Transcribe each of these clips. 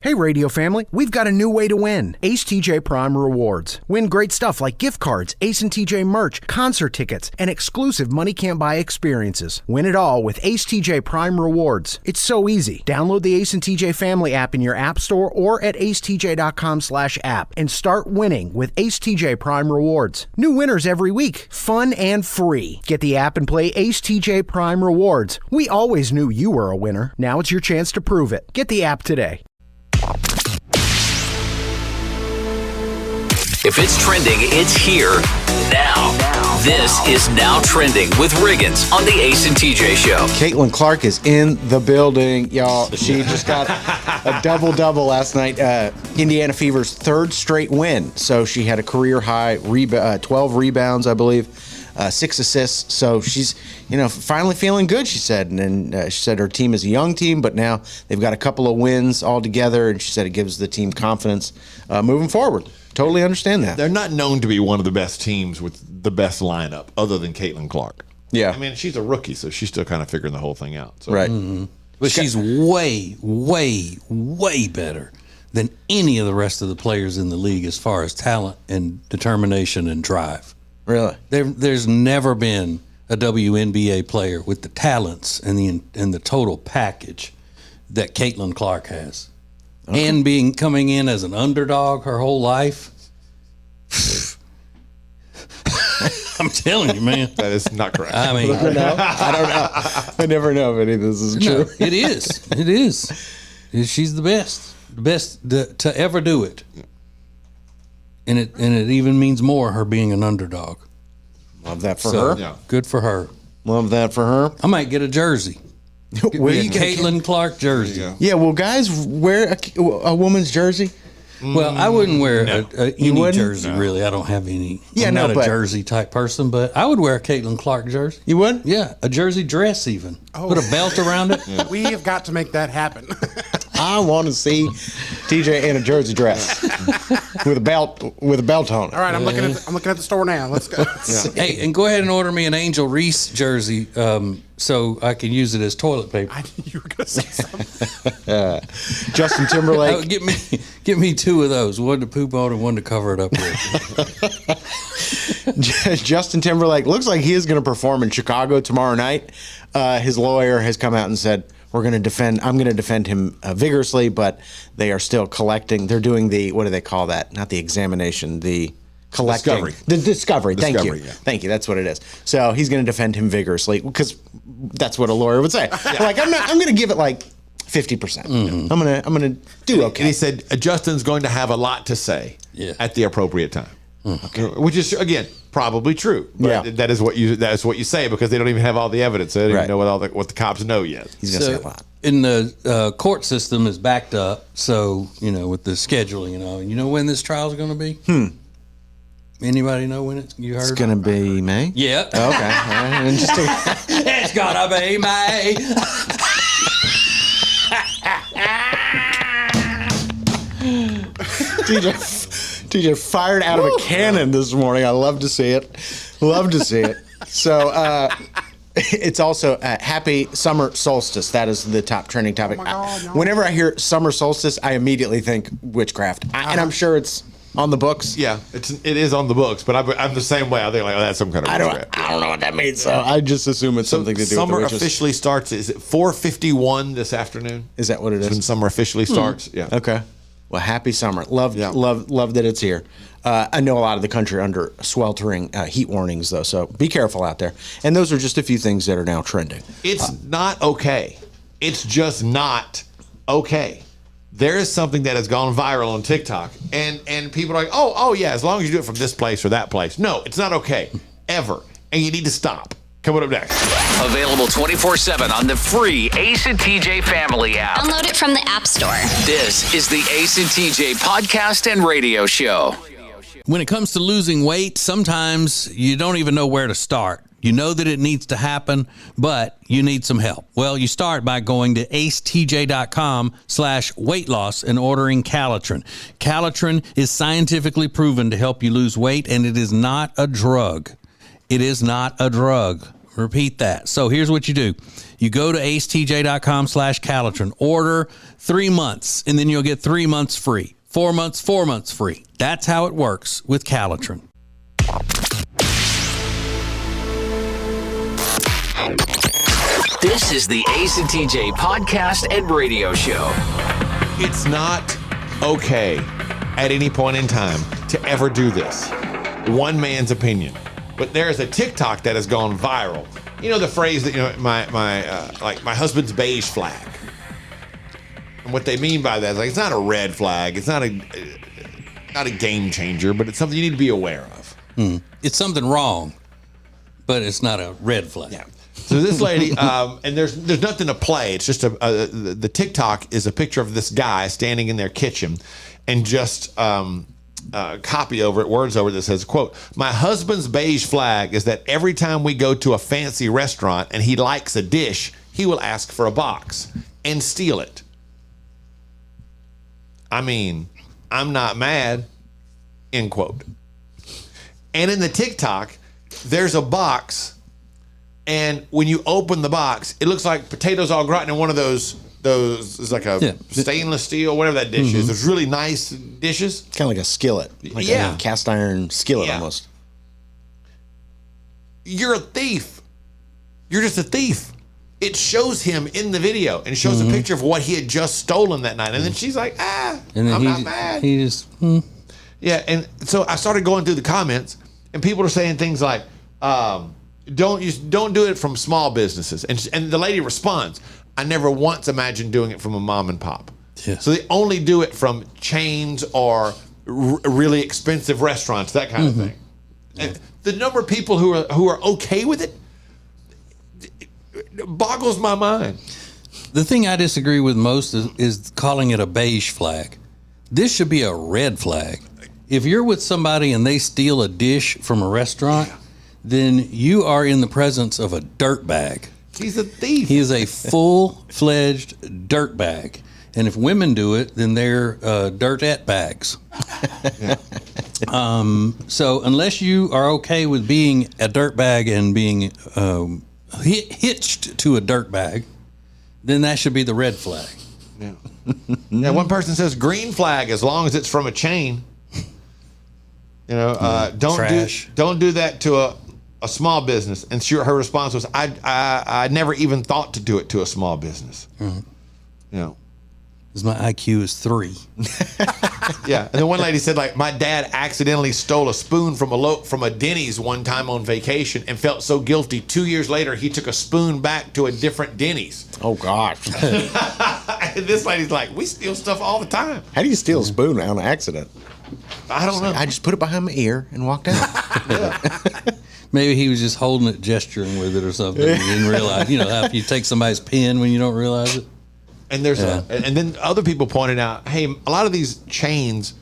Hey radio family, we've got a new way to win. ACJ Prime Rewards. Win great stuff like gift cards, Ace and TJ merch, concert tickets, and exclusive money can't buy experiences. Win it all with ACJ Prime Rewards. It's so easy. Download the Ace and TJ family app in your app store or at acetj.com/app and start winning with ACJ Prime Rewards. New winners every week. Fun and free. Get the app and play ACJ Prime Rewards. We always knew you were a winner. Now it's your chance to prove it. Get the app today. If it's trending, it's here now. This is Now Trending with Riggins on the Ace and TJ Show. Caitlyn Clark is in the building, y'all. She just got a double-double last night. Indiana Fever's third straight win. So she had a career high 12 rebounds, I believe, 6 assists. So she's, finally feeling good, she said. And then she said her team is a young team, but now they've got a couple of wins all together. And she said it gives the team confidence moving forward. Totally understand that. They're not known to be one of the best teams with the best lineup other than Caitlyn Clark. Yeah. I mean, she's a rookie, so she's still kind of figuring the whole thing out. So. Right. Mm-hmm. But she's way, way, way better than any of the rest of the players in the league as far as talent and determination and drive. Really? There's never been a WNBA player with the talents and the total package that Caitlyn Clark has. Okay. And coming in as an underdog her whole life. I'm telling you, man. That is not correct. I mean, I don't know. I never know if any of this is true. No, it is. It is. She's the best to ever do it. And it even means more her being an underdog. Love that for her. Yeah. Good for her. Love that for her. I might get a jersey. Where A Caitlyn Clark jersey. Yeah, will guys wear a woman's jersey? Well, I wouldn't wear any wouldn't? jersey, really. I don't have any. Yeah, I'm not but a jersey type person, but I would wear a Caitlyn Clark jersey. You would? Yeah, a jersey dress even. Put a belt around it. Yeah. We have got to make that happen. I want to see TJ in a jersey dress with a belt on it. All right, I'm looking at the store now. Let's go. Yeah. Hey, and go ahead and order me an Angel Reese jersey so I can use it as toilet paper. I knew you were going to say something. Justin Timberlake. Get me 2 of those, one to poop on and one to cover it up with. Justin Timberlake looks like he is going to perform in Chicago tomorrow night. His lawyer has come out and said, I'm going to defend him vigorously, but they are still collecting. They're doing what do they call that? Not the examination, the collecting. Discovery. The discovery. Thank you. Yeah. Thank you. That's what it is. So he's going to defend him vigorously because that's what a lawyer would say. Yeah. Like, I'm going to give it like 50%. Mm-hmm. I'm going to do okay. And he said Justin's going to have a lot to say at the appropriate time. Okay. Which is, again, probably true. But that is what you say because they don't even have all the evidence. They don't even know what the cops know yet. He's going to say a lot. And the court system is backed up, so, with the scheduling and all. You know when this trial is going to be? Anybody know when you heard? It's going to be May? Yeah. Okay. All right. Interesting. It's going to be May. TJ fired out of a cannon this morning. I love to see it. So it's also happy summer solstice. That is the top trending topic. Oh my God, no. Whenever I hear summer solstice, I immediately think witchcraft. And I'm sure it's on the books. Yeah, it is on the books, but I'm the same way. I think that's some kind of witchcraft. I don't know what that means. So I just assume it's something to do with summer the witches. officially starts. Is it 4:51 this afternoon? Is that what it is? When summer officially starts. Yeah. Okay. Well, happy summer. Love that it's here. I know a lot of the country under sweltering heat warnings, though, so be careful out there. And those are just a few things that are now trending. It's not okay. It's just not okay. There is something that has gone viral on TikTok, and people are like, oh yeah, as long as you do it from this place or that place. No, it's not okay, ever. And you need to stop. Coming up next. Available 24/7 on the free Ace and TJ Family app. Download it from the App Store. This is the Ace and TJ Podcast and Radio Show. When it comes to losing weight, sometimes you don't even know where to start. You know that it needs to happen, but you need some help. Well, you start by going to acetj.com/weight loss and ordering Calitrin. Calitrin is scientifically proven to help you lose weight, and it is not a drug. It is not a drug. Repeat that. So here's what you do. You go to acetj.com/Calitrin, order 3 months, and then you'll get 3 months free. 4 months, 4 months free. That's how it works with Calitrin. This is the ACJ Podcast and Radio Show. It's not okay at any point in time to ever do this. One man's opinion. But there's a TikTok that has gone viral. You know the phrase that, my husband's beige flag. And what they mean by that is it's not a red flag. It's not a game changer, but it's something you need to be aware of. It's something wrong, but it's not a red flag. Yeah. So this lady, and there's nothing to play. It's just the TikTok is a picture of this guy standing in their kitchen, and just copy over it, words over it that says, quote, "My husband's beige flag is that every time we go to a fancy restaurant and he likes a dish, he will ask for a box and steal it." I mean, I'm not mad, end quote. And in the TikTok, there's a box, and when you open the box, it looks like potatoes au gratin in one of those is like a stainless steel, whatever that dish is. It's really nice dishes. Kind of like a skillet. Like a cast iron skillet almost. You're a thief. You're just a thief. It shows him in the video and shows a picture of what he had just stolen that night. And then she's like, and then I'm not mad. He just, Yeah, and so I started going through the comments, and people are saying things like, don't do it from small businesses. And the lady responds, "I never once imagined doing it from a mom and pop." Yeah. So they only do it from chains or really expensive restaurants, that kind of thing. Yeah. And the number of people who are okay with it boggles my mind. The thing I disagree with most is calling it a beige flag. This should be a red flag. If you're with somebody and they steal a dish from a restaurant, then you are in the presence of a dirtbag. He's a thief. He is a full-fledged dirtbag. And if women do it, then they're dirtette bags. So unless you are okay with being a dirtbag and being hitched to a dirtbag, then that should be the red flag. Yeah. Yeah. One person says green flag as long as it's from a chain. Don't do that to a small business. And her response was, I never even thought to do it to a small business. Because my IQ is 3. Yeah. And then one lady said, my dad accidentally stole a spoon from a Denny's one time on vacation and felt so guilty. 2 years later, he took a spoon back to a different Denny's. Oh, gosh. And this lady's like, we steal stuff all the time. How do you steal a spoon on accident? I don't know. I just put it behind my ear and walked out. Maybe he was just holding it, gesturing with it or something. He didn't realize, how if you take somebody's pen when you don't realize it. And and then other people pointed out, hey, a lot of these chains,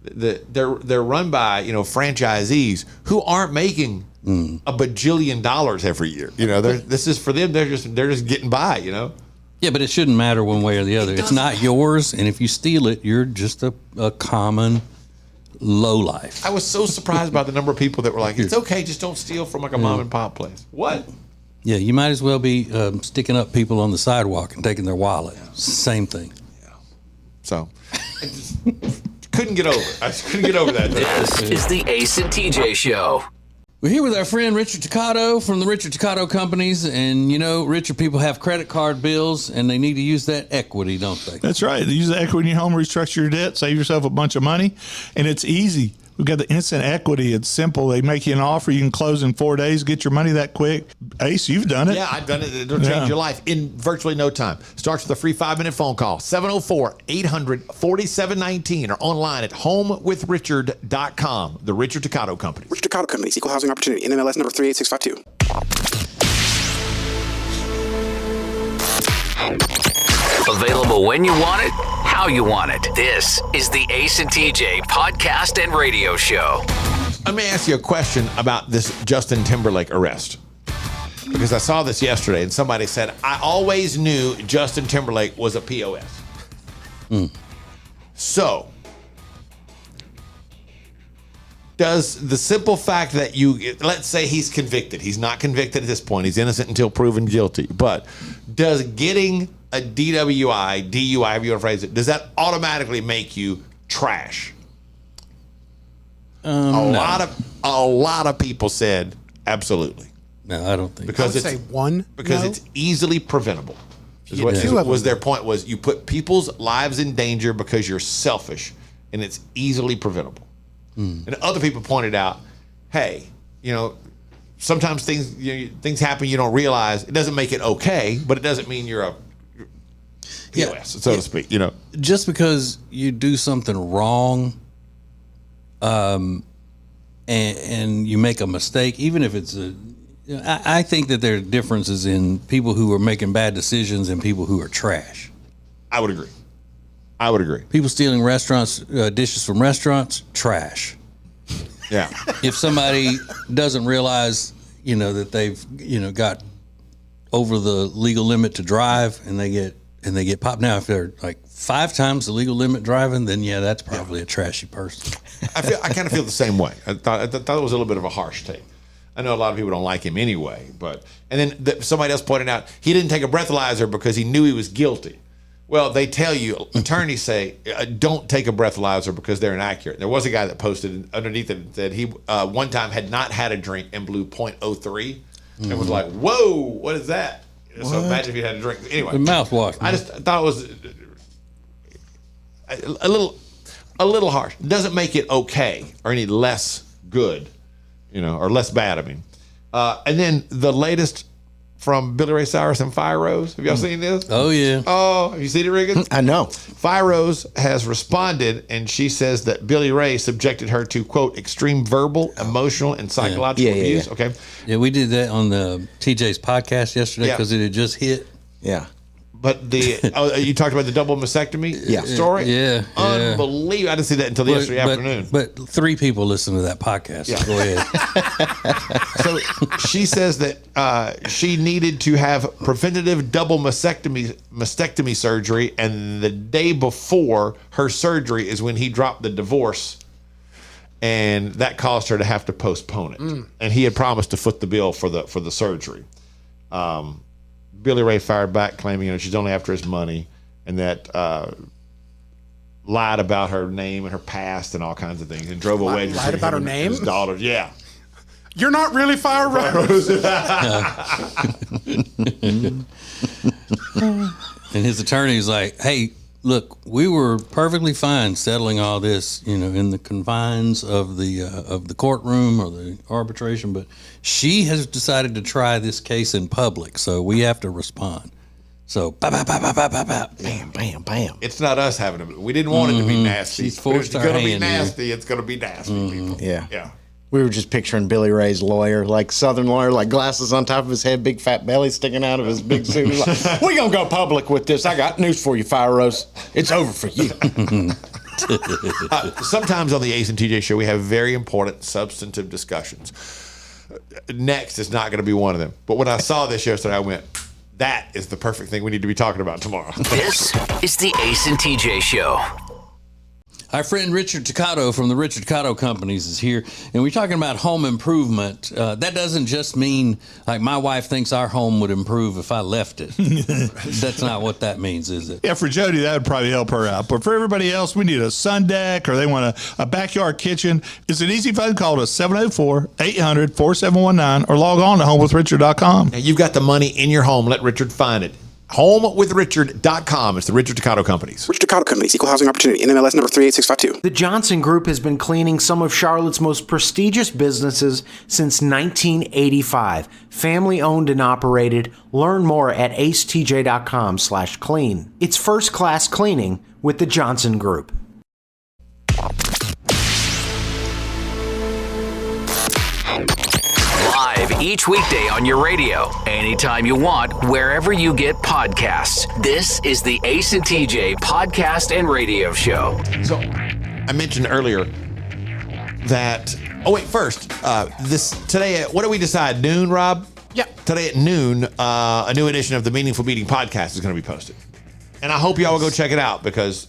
they're run by franchisees who aren't making a bajillion dollars every year. This is for them. They're just getting by. Yeah, but it shouldn't matter one way or the other. It's not yours, and if you steal it, you're just a common lowlife. I was so surprised by the number of people that were like, "It's okay, just don't steal from a mom and pop place." What? Yeah, you might as well be sticking up people on the sidewalk and taking their wallet. Same thing. Yeah. So, I just couldn't get over it. I just couldn't get over that. This is the Ace and TJ Show. We're here with our friend Richard Toccato from the Richard Toccato Companies. And, Richard, people have credit card bills, and they need to use that equity, don't they? That's right. Use the equity in your home, restructure your debt, save yourself a bunch of money, and it's easy. We've got the instant equity. It's simple. They make you an offer. You can close in 4 days, get your money that quick. Ace, you've done it. Yeah, I've done it. It'll change your life in virtually no time. Starts with a free 5-minute phone call, 704-800-4719, or online at homewithrichard.com. The Richard Toccato Company. Richard Toccato Company, Equal Housing Opportunity, NMLS number 38652. Available when you want it, how you want it. This is the Ace and TJ Podcast and Radio Show. Let me ask you a question about this Justin Timberlake arrest. Because I saw this yesterday and somebody said, I always knew Justin Timberlake was a POS. So, Does the simple fact that let's say he's convicted, he's not convicted at this point, he's innocent until proven guilty, but does getting a DWI, if you want to phrase it, does that automatically make you trash? A lot of people said absolutely. No, I don't think because I would say one. Because no. It's easily preventable. Their point was you put people's lives in danger because you're selfish, and it's easily preventable. And other people pointed out, hey, sometimes things happen you don't realize. It doesn't make it okay, but it doesn't mean you're a POS, so to speak. Just because you do something wrong, and you make a mistake, even if it's I think that there are differences in people who are making bad decisions and people who are trash. I would agree. People stealing dishes from restaurants, trash. Yeah. If somebody doesn't realize, that they've, got over the legal limit to drive and they get popped. Now, if they're like 5 times the legal limit driving, then that's probably a trashy person. I kind of feel the same way. I thought it was a little bit of a harsh take. I know a lot of people don't like him anyway, and then somebody else pointed out he didn't take a breathalyzer because he knew he was guilty. Well, they tell you, attorneys say, don't take a breathalyzer because they're inaccurate. There was a guy that posted underneath it that he one time had not had a drink and blew .03 and was like, whoa, what is that? What? So imagine if you had a drink. Anyway. The mouthwash. I just thought it was a little harsh. It doesn't make it okay or any less good, or less bad, I mean. And then the latest from Billy Ray Cyrus and Fire Rose. Have y'all seen this? Oh, yeah. Oh, have you seen it, Riggins? I know. Fire Rose has responded, and she says that Billy Ray subjected her to, quote, extreme verbal, emotional, and psychological abuse. Yeah. Okay. Yeah, we did that on the TJ's podcast yesterday because it had just hit. Yeah. But you talked about the double mastectomy story? Yeah. Unbelievable. I didn't see that until yesterday afternoon. But 3 people listen to that podcast. Yeah. So go ahead. So she says that she needed to have preventative double mastectomy surgery, and the day before her surgery is when he dropped the divorce, and that caused her to have to postpone it. And he had promised to foot the bill for the surgery. Billy Ray fired back, claiming she's only after his money, and that lied about her name and her past and all kinds of things, and drove a wedge. Lied about her name? His daughter, yeah. You're not really Fire Rose. And his attorney's like, hey, look, we were perfectly fine settling all this, in the confines of the courtroom or the arbitration, but she has decided to try this case in public, so we have to respond. So, bam, bam, bam. It's not us having it. We didn't want it to be nasty. She's forced it's our going to be hand nasty. It's going to be nasty, people. Yeah. Yeah. We were just picturing Billy Ray's lawyer, like Southern lawyer, like glasses on top of his head, big fat belly sticking out of his big suit. He's like, we're going to go public with this. I got news for you, Fire Rose. It's over for you. Sometimes on the Ace and TJ show, we have very important substantive discussions. Next is not going to be one of them. But when I saw this yesterday, I went, that is the perfect thing we need to be talking about tomorrow. This is the Ace and TJ show. Our friend Richard Toccato from the Richard Toccato Companies is here, and we're talking about home improvement. That doesn't just mean, like, my wife thinks our home would improve if I left it. That's not what that means, is it? Yeah, for Jody, that would probably help her out. But for everybody else, we need a sun deck or they want a backyard kitchen. It's an easy phone call to 704-800-4719 or log on to homewithrichard.com. Now, you've got the money in your home. Let Richard find it. HomeWithRichard.com. It's the Richard Toccato Companies. Richard Toccato Companies, Equal Housing Opportunity, NMLS number 38652. The Johnson Group has been cleaning some of Charlotte's most prestigious businesses since 1985. Family owned and operated. Learn more at acetj.com/clean. It's first class cleaning with the Johnson Group. Live each weekday on your radio, anytime you want, wherever you get podcasts. This is the Ace and TJ Podcast and Radio Show. So, I mentioned earlier that. First, today. What do we decide? Noon, Rob? Yeah. Today at noon, a new edition of the Meaningful Meeting podcast is going to be posted, and I hope y'all will go check it out because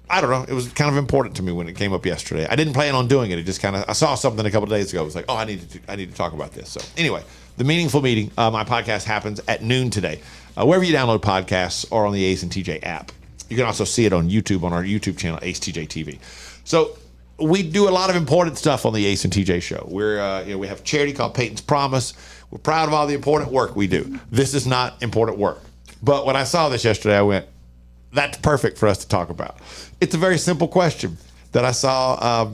I don't know. It was kind of important to me when it came up yesterday. I didn't plan on doing it. It just I saw something a couple of days ago. It was like, oh, I need to talk about this. So anyway, the Meaningful Meeting, my podcast happens at noon today. Wherever you download podcasts or on the Ace and TJ app. You can also see it on YouTube, on our YouTube channel, ACJ TV. So we do a lot of important stuff on the Ace and TJ show. We have a charity called Peyton's Promise. We're proud of all the important work we do. This is not important work. But when I saw this yesterday, I went, that's perfect for us to talk about. It's a very simple question that I saw.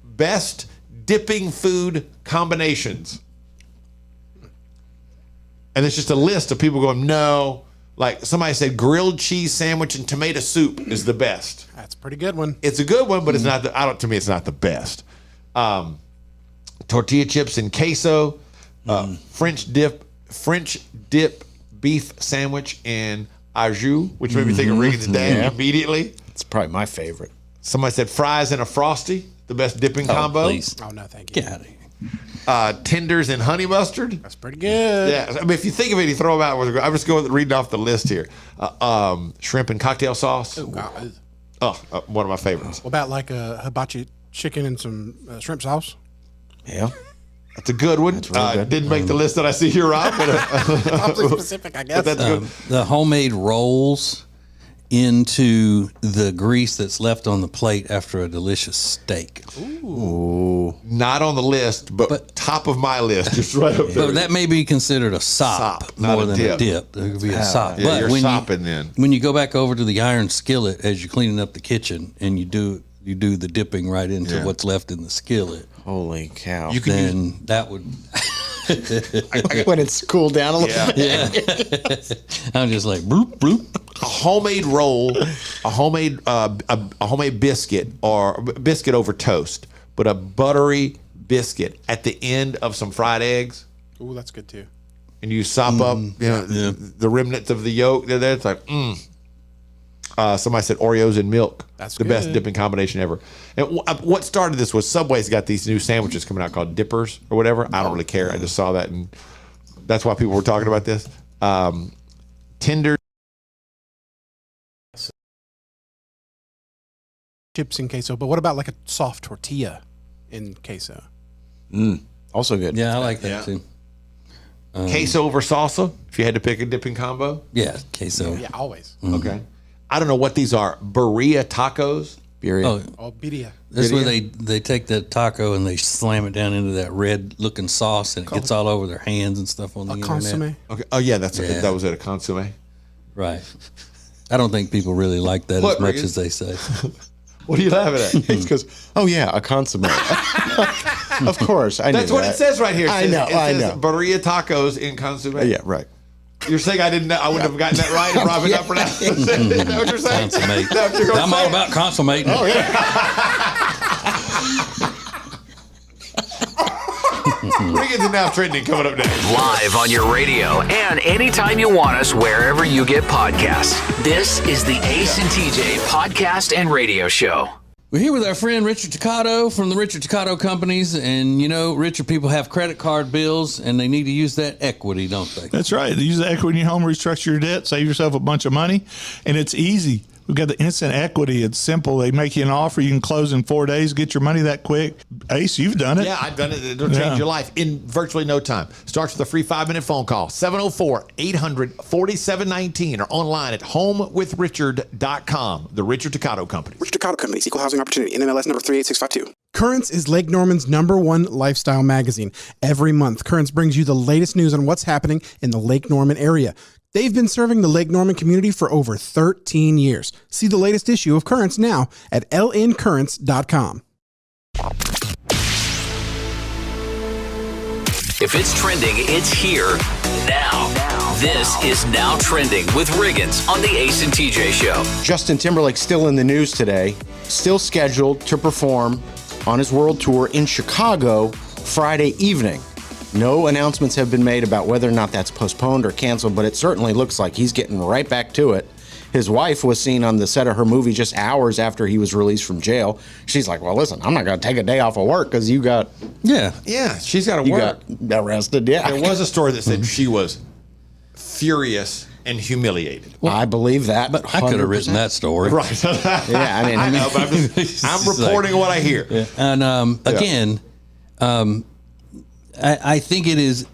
Best dipping food combinations. And it's just a list of people going, no. Like somebody said, grilled cheese sandwich and tomato soup is the best. That's a pretty good one. It's a good one, but it's not. To me, it's not the best. Tortilla chips and queso, French dip beef sandwich and au jus, which made me think of Regan's dad immediately. It's probably my favorite. Somebody said fries and a Frosty, the best dipping combo. Please. Oh, no, thank you. Get out of here. Tenders and honey mustard. That's pretty good. Yeah, I mean, if you think of it, you throw them out. I'm just going reading off the list here. Shrimp and cocktail sauce. One of my favorites. What about like a hibachi chicken and some shrimp sauce? Yeah. That's a good one. Really good. Didn't make the list that I see here, Rob. But, Awfully specific, I guess. but that's good. The homemade rolls into the grease that's left on the plate after a delicious steak. Ooh. Not on the list, but top of my list, just right up there. But that may be considered a sop, not more a than dip. a dip. It could be a sop. Yeah, but you're when sopping then. When you go back over to the iron skillet as you're cleaning up the kitchen and you do the dipping right into what's left in the skillet, Holy cow. You can then that would... when it's cooled down a little. Yeah. I'm just like, bloop, bloop. A homemade roll, a homemade biscuit or biscuit over toast, but a buttery biscuit at the end of some fried eggs. Ooh, that's good too. And you sop up, the remnants of the yolk. They're there. It's like, somebody said Oreos and milk. That's the best dipping combination ever. And what started this was Subway's got these new sandwiches coming out called Dippers or whatever. I don't really care. I just saw that, and that's why people were talking about this. Tender chips and queso. But what about like a soft tortilla in queso? Also good. Yeah, I like that too. queso over salsa. If you had to pick a dipping combo, Yeah, queso. Yeah, always. okay. I don't know what these are. Birria tacos. Birria. Oh, birria. That's where they take that taco and they slam it down into that red looking sauce and it gets all over their hands and stuff on the internet. Consomme. Okay. Oh yeah, that Yeah. was it. A consomme. Right. I don't think people really like that What, as much Regan? as they say. What are you laughing at? He goes, oh yeah, a consomme. Of course, I know. That's what it says right here. It I says- know, It I says know. Birria tacos in consomme. Yeah, right. You're saying I didn't know? I wouldn't have gotten that right if Robin not pronounced it. Is that what you're saying? Consummate. Is that what you're gonna I'm all say? about consummating. Oh, yeah. Regan's now trending coming up next. Live on your radio and anytime you want us, wherever you get podcasts. This is the Ace and TJ Podcast and Radio Show. We're here with our friend Richard Toccato from the Richard Toccato Companies. And, you know, Richard, people have credit card bills and they need to use that equity, don't they? That's right. Use the equity in your home, restructure your debt, save yourself a bunch of money, and it's easy. We've got the instant equity. It's simple. They make you an offer. You can close in 4 days, get your money that quick. Ace, you've done it. Yeah, I've done it. It'll change your life in virtually no time. Starts with a free 5-minute phone call, 704-800-4719, or online at homewithrichard.com. The Richard Toccato Company. Richard Toccato Companies, Equal Housing Opportunity, NMLS number 38652. Currents is Lake Norman's #1 lifestyle magazine. Every month, Currents brings you the latest news on what's happening in the Lake Norman area. They've been serving the Lake Norman community for over 13 years. See the latest issue of Currents now at lncurrents.com. If it's trending, it's here now. This is Now Trending with Riggins on the Ace and TJ Show. Justin Timberlake still in the news today, still scheduled to perform on his world tour in Chicago Friday evening. No announcements have been made about whether or not that's postponed or canceled, but it certainly looks like he's getting right back to it. His wife was seen on the set of her movie just hours after he was released from jail. She's like, well, listen, I'm not going to take a day off of work because you got Yeah. Yeah, she's got to work. got arrested. Yeah. There was a story that said she was furious and humiliated. I believe that. But I could have written that story. Right. Yeah, I mean, I know, but I'm reporting what I hear. Yeah. And again, I think it is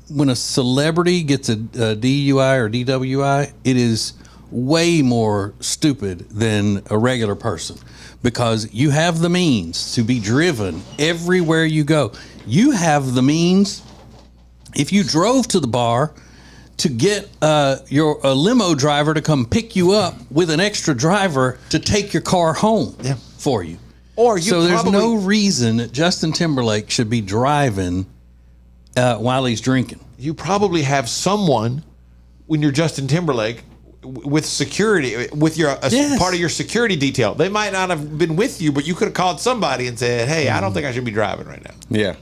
when a celebrity gets a DUI or DWI, it is way more stupid than a regular person because you have the means to be driven everywhere you go. You have the means, if you drove to the bar, to get a limo driver to come pick you up with an extra driver to take your car home for you. Or you so there's probably, no reason that Justin Timberlake should be driving while he's drinking. You probably have someone when you're Justin Timberlake with security, with your part of your security detail. They might not have been with you, but you could have called somebody and said, "Hey, I don't think I should be driving right now." Yeah.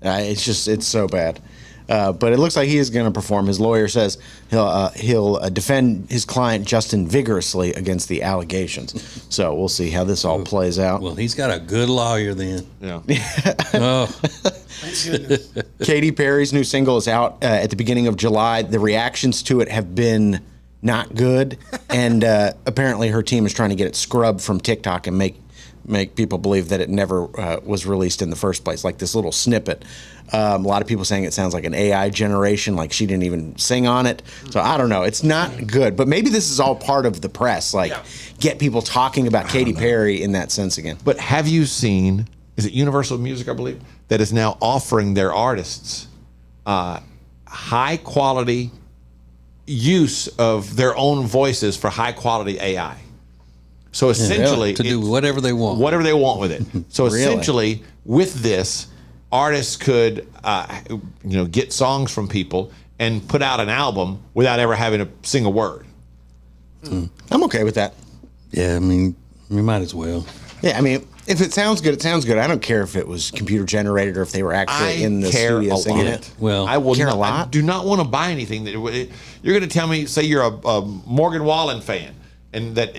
It's so bad. But it looks like he is going to perform. His lawyer says he'll defend his client Justin vigorously against the allegations. So we'll see how this all plays out. Well, he's got a good lawyer then. Yeah. Katy Perry's new single is out at the beginning of July. The reactions to it have been not good, and apparently her team is trying to get it scrubbed from TikTok and make people believe that it never was released in the first place, like this little snippet. A lot of people saying it sounds like an AI generation, like she didn't even sing on it. So I don't know. It's not good, but maybe this is all part of the press, get people talking about Katy Perry in that sense again. But have you seen, is it Universal Music, I believe, that is now offering their artists high quality use of their own voices for high quality AI? So essentially, to do whatever they want. Whatever they want with it. So essentially, with this, artists could get songs from people and put out an album without ever having to sing a word. I'm okay with that. Yeah, I mean, you might as well. Yeah, I mean, if it sounds good, it sounds good. I don't care if it was computer generated or if they were actually in the studio singing it. Well, I will care not, a lot. I do not want to buy anything that you're going to tell me. Say you're a Morgan Wallen fan, and that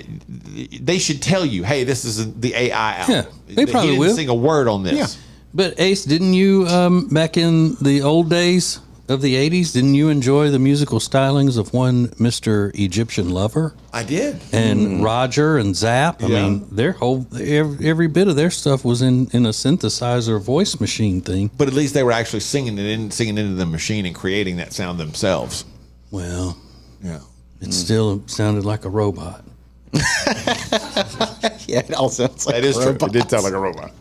they should tell you, "Hey, this is the AI album." Yeah, they probably he didn't will sing a word on this. Yeah. But Ace, didn't you back in the old days of the 80s, didn't you enjoy the musical stylings of one Mr. Egyptian Lover? I did. And Roger and Zapp. I mean, their whole every bit of their stuff was in a synthesizer voice machine thing. But at least they were actually singing into the machine and creating that sound themselves. Well, Yeah. it still sounded like a robot. Yeah, it all sounds like That is true. robot. It did sound like a robot.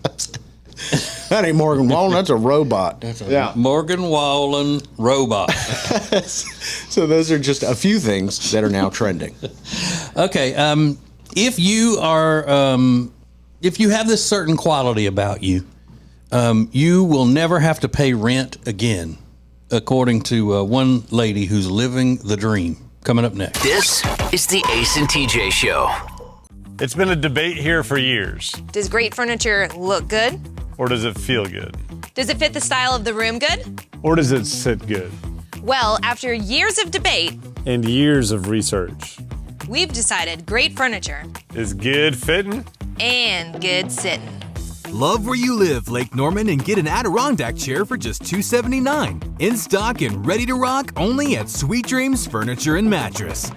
That ain't Morgan Wallen. That's a robot. Yeah. Morgan Wallen robot. So those are just a few things that are now trending. Okay, if you are, if you have this certain quality about you, you will never have to pay rent again, according to one lady who's living the dream. Coming up next. This is the Ace and TJ Show. It's been a debate here for years. Does great furniture look good? Or does it feel good? Does it fit the style of the room good? Or does it sit good? Well, after years of debate And years of research. we've decided great furniture Is good fitting? and good sitting. Love where you live, Lake Norman, and get an Adirondack chair for just $279. In stock and ready to rock only at Sweet Dreams Furniture and Mattress.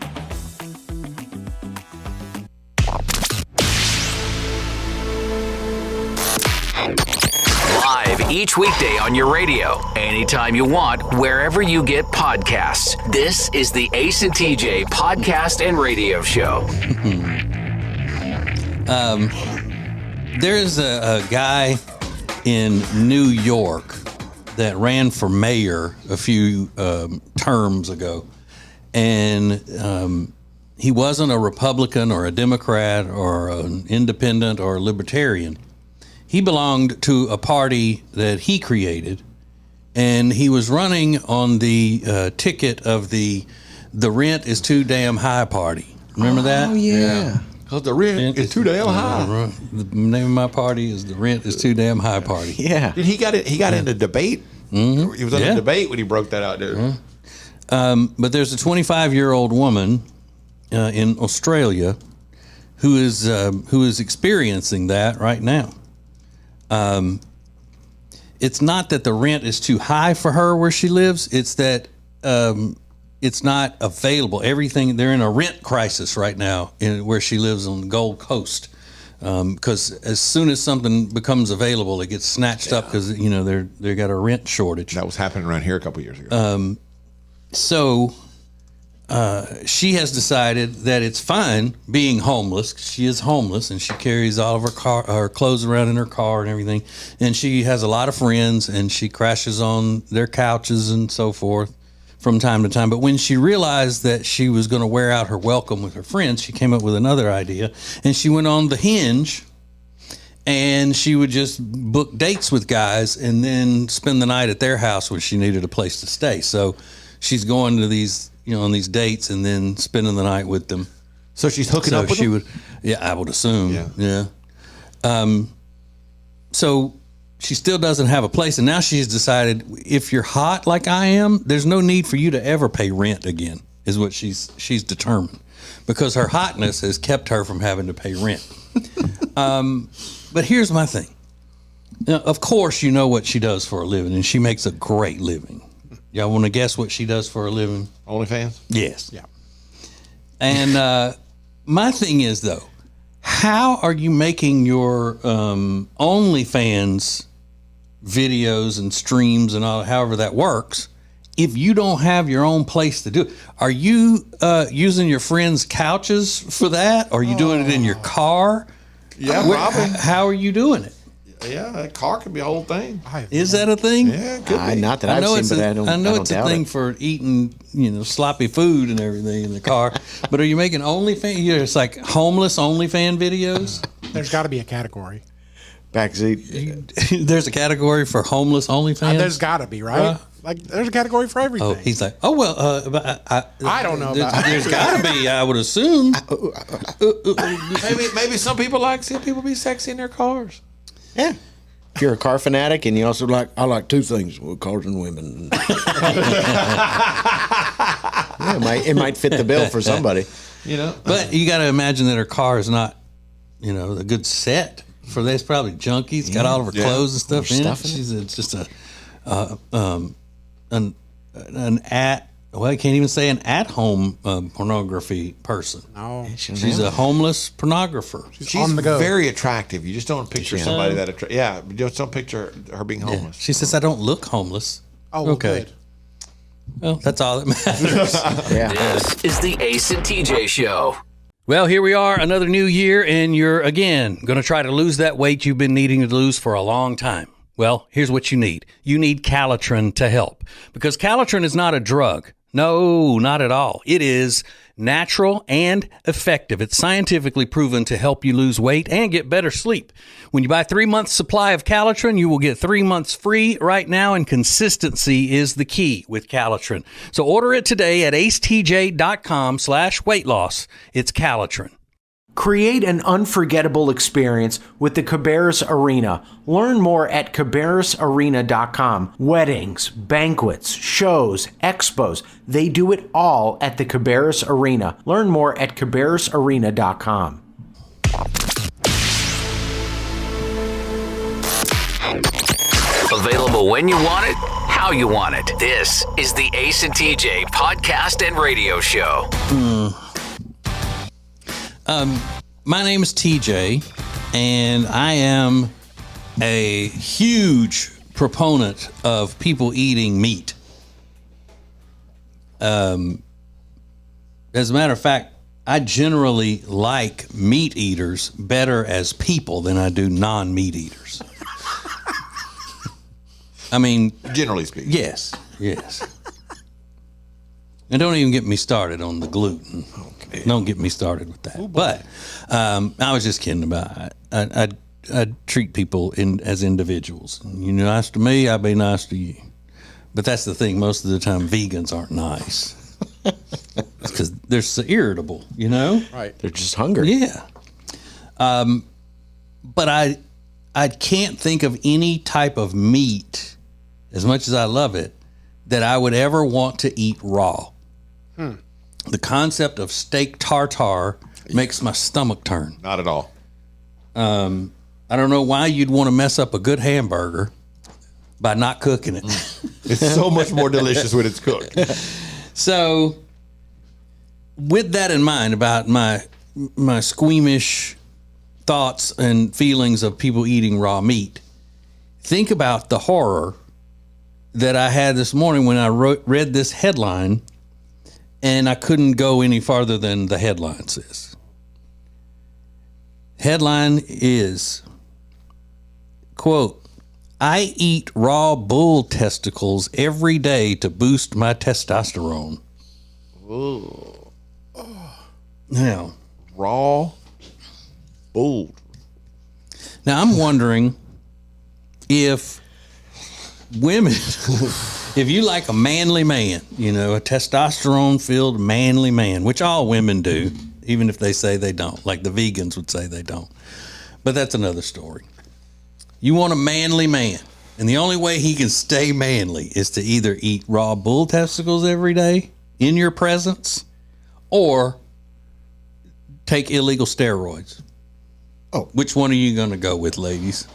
Live each weekday on your radio, anytime you want, wherever you get podcasts. This is the Ace and TJ Podcast and Radio Show. There's a guy in New York that ran for mayor a few terms ago, and he wasn't a Republican or a Democrat or an independent or a libertarian. He belonged to a party that he created, and he was running on the ticket of the rent is too damn high party. Remember that? Oh, yeah. Because the rent is too damn high. The name of my party is the rent is too damn high party. Yeah. Did he got into debate? Mm-hmm. He was in a debate when he broke that out, dude. Mm-hmm. But there's a 25-year-old woman in Australia who is experiencing that right now. It's not that the rent is too high for her where she lives. It's that it's not available. Everything, they're in a rent crisis right now where she lives on the Gold Coast. Because as soon as something becomes available, it gets snatched up because they got a rent shortage. That was happening around here a couple years ago. So she has decided that it's fine being homeless. She is homeless, and she carries all of her clothes around in her car and everything. And she has a lot of friends, and she crashes on their couches and so forth from time to time. But when she realized that she was going to wear out her welcome with her friends, she came up with another idea, and she went on the Hinge, and she would just book dates with guys and then spend the night at their house when she needed a place to stay. So she's going to these, on these dates and then spending the night with them. So she's hooking up with them? I would assume. Yeah. So she still doesn't have a place, and now she's decided if you're hot like I am, there's no need for you to ever pay rent again, is what she's determined, because her hotness has kept her from having to pay rent. But here's my thing. Now, of course, you know what she does for a living, and she makes a great living. Y'all want to guess what she does for a living? OnlyFans? Yes. Yeah. And my thing is, though, how are you making your OnlyFans videos and streams and all, however that works, if you don't have your own place to do it? Are you using your friends' couches for that? Are you doing it in your car? Yeah, probably. How are you doing it? Yeah, that car could be a whole thing. Is that a thing? Yeah, it could be. Not that I've seen, but I know it's a thing for eating, sloppy food and everything in the car. But are you making OnlyFans? It's like homeless OnlyFans videos? There's got to be a category. Backseat. There's a category for homeless OnlyFans? There's got to be, right? There's a category for everything. Oh, he's like, I don't know. There's got to be, I would assume. Maybe some people like seeing people be sexy in their cars. Yeah. If you're a car fanatic and you also I like two things with cars and women. It might fit the bill for somebody. But you got to imagine that her car is not, a good set for this. Probably junky. It's got all of her clothes and stuff in it. It's just I can't even say an at-home pornography person. No. She's a homeless pornographer. She's on the go. Very attractive. You just don't picture somebody that you just don't picture her being homeless. She says, I don't look homeless. Oh, well, okay. Good. Well, that's all that matters. This is the Ace and TJ Show. Well, here we are, another new year, and you're, again, going to try to lose that weight you've been needing to lose for a long time. Well, here's what you need. You need Calitrin to help, because Calitrin is not a drug. No, not at all. It is natural and effective. It's scientifically proven to help you lose weight and get better sleep. When you buy 3 months supply of Calitrin, you will get 3 months free right now, and consistency is the key with Calitrin. So order it today at acetj.com/weight loss. It's Calitrin. Create an unforgettable experience with the Cabarrus Arena. Learn more at cabarrusarena.com. Weddings, banquets, shows, expos, they do it all at the Cabarrus Arena. Learn more at cabarrusarena.com. Available when you want it, how you want it. This is the Ace and TJ Podcast and Radio Show. My name is TJ, and I am a huge proponent of people eating meat. As a matter of fact, I generally like meat eaters better as people than I do non-meat eaters. I mean, generally speaking. Yes. And don't even get me started on the gluten. Okay. Don't get me started with that. But I was just kidding about it. I treat people as individuals. You're nice to me, I'll be nice to you. But that's the thing. Most of the time, vegans aren't nice. Because they're so irritable, Right. They're just hungry. Yeah. But I can't think of any type of meat, as much as I love it, that I would ever want to eat raw. The concept of steak tartare makes my stomach turn. Not at all. I don't know why you'd want to mess up a good hamburger by not cooking it. It's so much more delicious when it's cooked. So, with that in mind about my squeamish thoughts and feelings of people eating raw meat, think about the horror that I had this morning when I read this headline, and I couldn't go any farther than the headline says. Headline is, quote, "I eat raw bull testicles every day to boost my testosterone." Ooh. Now, raw bull. Now, I'm wondering if women, if you like a manly man, you know, a testosterone-filled manly man, which all women do, even if they say they don't, like the vegans would say they don't. But that's another story. You want a manly man, and the only way he can stay manly is to either eat raw bull testicles every day in your presence or take illegal steroids. Oh, which one are you going to go with, ladies?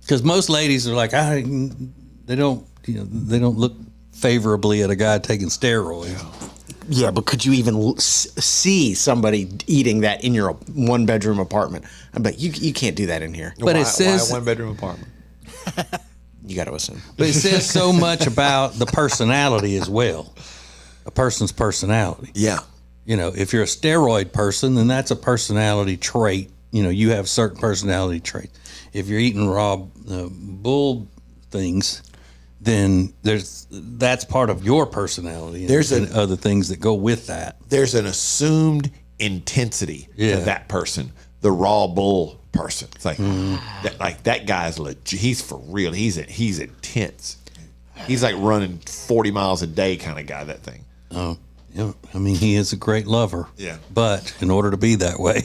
Because most ladies are like, they don't look favorably at a guy taking steroids. Yeah, but could you even see somebody eating that in your one-bedroom apartment? I bet you can't do that in here. But it says why a one-bedroom apartment. You got to assume. But it says so much about the personality as well. A person's personality. Yeah. You know, if you're a steroid person, then that's a personality trait. You know, you have certain personality traits. If you're eating raw bull things, then that's part of your personality. There's other things that go with that. There's an assumed intensity to that person, the raw bull person. It's like that guy's legit. He's for real. He's intense. He's like running 40 miles a day kind of guy. That thing. Oh. Yeah, I mean, he is a great lover. Yeah. But in order to be that way.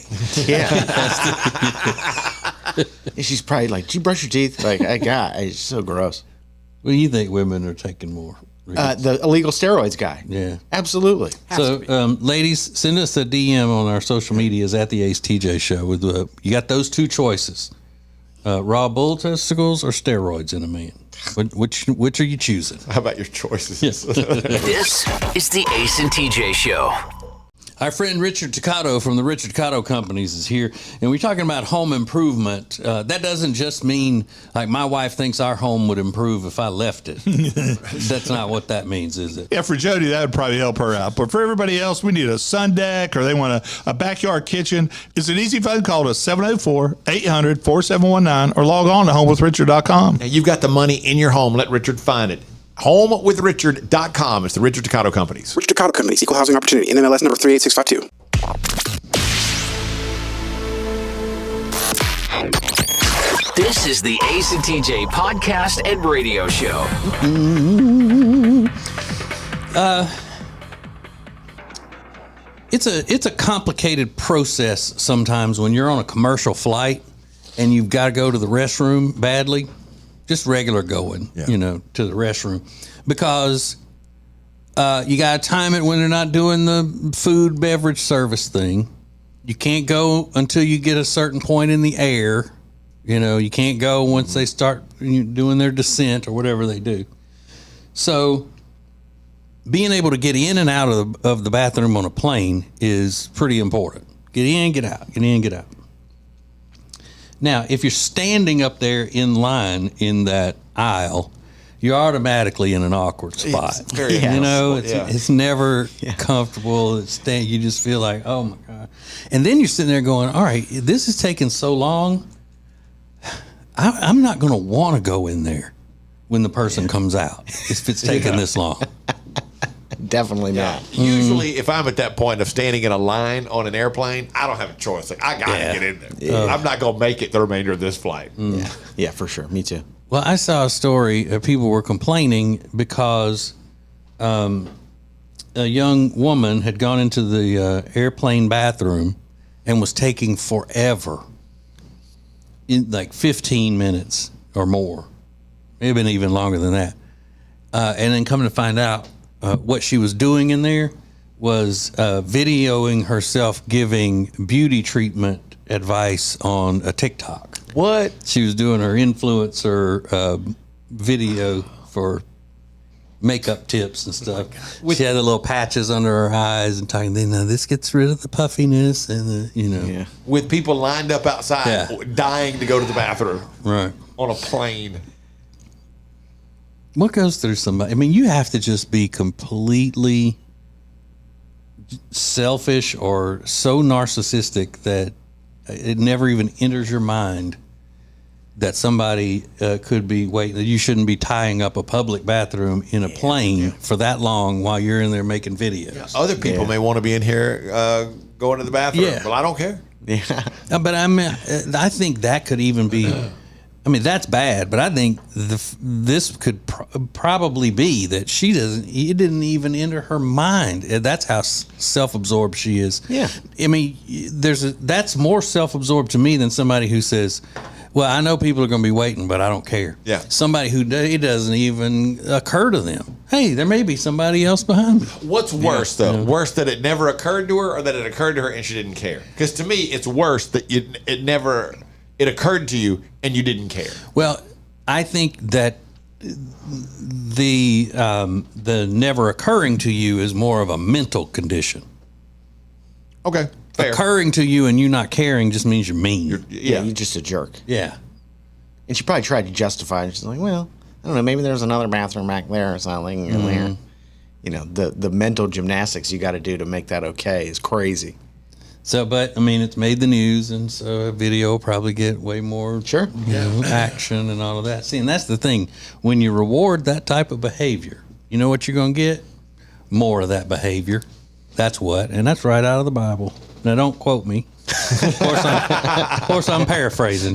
She's probably like, "Do you brush your teeth?" Like, it's so gross. Well, you think women are taking more? The illegal steroids guy. Yeah. Absolutely. So, ladies, send us a DM on our social medias at the Ace TJ Show. With you got those two choices: raw bull testicles or steroids in a man. Which are you choosing? How about your choices? This is the Ace and TJ Show. Our friend Richard Toccato from the Richard Toccato Companies is here, and we're talking about home improvement. That doesn't just mean like my wife thinks our home would improve if I left it. That's not what that means, is it? Yeah, for Jody, that would probably help her out. But for everybody else, we need a sun deck or they want a backyard kitchen. It's an easy phone call to 704-800-4719 or log on to homewithrichard.com. Now, you've got the money in your home. Let Richard find it. HomeWithRichard.com. It's the Richard Toccato Companies. Richard Toccato Companies, Equal Housing Opportunity, NMLS number 38652. This is the Ace and TJ Podcast and Radio Show. It's a complicated process sometimes when you're on a commercial flight and you've got to go to the restroom badly. Just regular going, to the restroom, because you got to time it when they're not doing the food beverage service thing. You can't go until you get a certain point in the air. You can't go once they start doing their descent or whatever they do. So being able to get in and out of the bathroom on a plane is pretty important. Get in, get out, get in, get out. Now, if you're standing up there in line in that aisle, you're automatically in an awkward spot. It's very it's never comfortable. You just feel like, oh my God. And then you're sitting there going, all right, this is taking so long. I'm not going to want to go in there when the person comes out if it's taking this long. Definitely not. Usually, if I'm at that point of standing in a line on an airplane, I don't have a choice. Like, I got to get in there. Yeah. I'm not going to make it the remainder of this flight. Yeah, for sure. Me too. Well, I saw a story. People were complaining because a young woman had gone into the airplane bathroom and was taking forever, in like 15 minutes or more, maybe even longer than that. And then coming to find out, what she was doing in there was videoing herself giving beauty treatment advice on a TikTok. What? She was doing her influencer video for makeup tips and stuff. She had the little patches under her eyes and talking. This gets rid of the puffiness and the with people lined up outside, dying to go to the bathroom, right on a plane. What goes through somebody? I mean, you have to just be completely selfish or so narcissistic that it never even enters your mind that somebody could be waiting, that you shouldn't be tying up a public bathroom in a plane for that long while you're in there making videos. Yeah, other people may want to be in here going to the bathroom, but I don't care. Yeah. But I think that could even be, I mean, that's bad, but I think this could probably be that it didn't even enter her mind. That's how self-absorbed she is. Yeah. I mean, that's more self-absorbed to me than somebody who says, well, I know people are going to be waiting, but I don't care. Yeah. Somebody who it doesn't even occur to them. Hey, there may be somebody else behind me. What's worse, though? Yeah. Worse that it never occurred to her, or that it occurred to her and she didn't care? Because to me, it's worse that it occurred to you and you didn't care. Well, I think that the never occurring to you is more of a mental condition. Okay. Fair. Occurring to you and you not caring just means you're mean. You're just a jerk. Yeah. And she probably tried to justify it. She's like, well, I don't know, maybe there's another bathroom back there or something. There. You know, the mental gymnastics you got to do to make that okay is crazy. So, but I mean, it's made the news, and so a video will probably get way more action and all of that. See, and that's the thing. When you reward that type of behavior, you know what you're going to get? More of that behavior. That's what, and that's right out of the Bible. Now, don't quote me. Of course, I'm paraphrasing.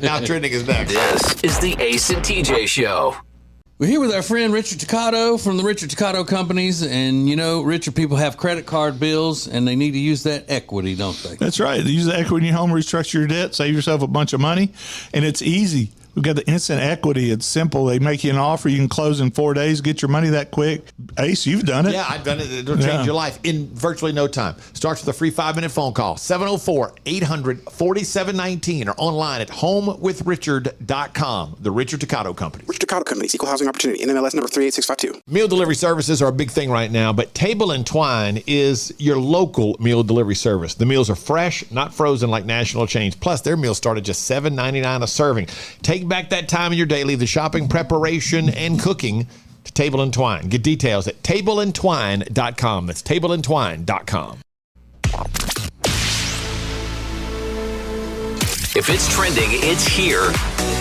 Now trending is next. This is the Ace and TJ Show. We're here with our friend Richard Toccato from the Richard Toccato Companies, and richer people have credit card bills, and they need to use that equity, don't they? That's right. Use the equity in your home, restructure your debt, save yourself a bunch of money, and it's easy. We've got the instant equity. It's simple. They make you an offer. You can close in 4 days, get your money that quick. Ace, you've done it. Yeah, I've done it. It'll change your life in virtually no time. Starts with a free 5-minute phone call, 704-800-4719, or online at homewithrichard.com. The Richard Toccato Company. Richard Toccato Company, equal housing opportunity. NMLS number 38652. Meal delivery services are a big thing right now, but Table and Twine is your local meal delivery service. The meals are fresh, not frozen like national chains. Plus, their meals start at just $7.99 a serving. Take back that time in your day. Leave the shopping, preparation, and cooking to Table and Twine. Get details at tableandtwine.com. That's tableandtwine.com. If it's trending, it's here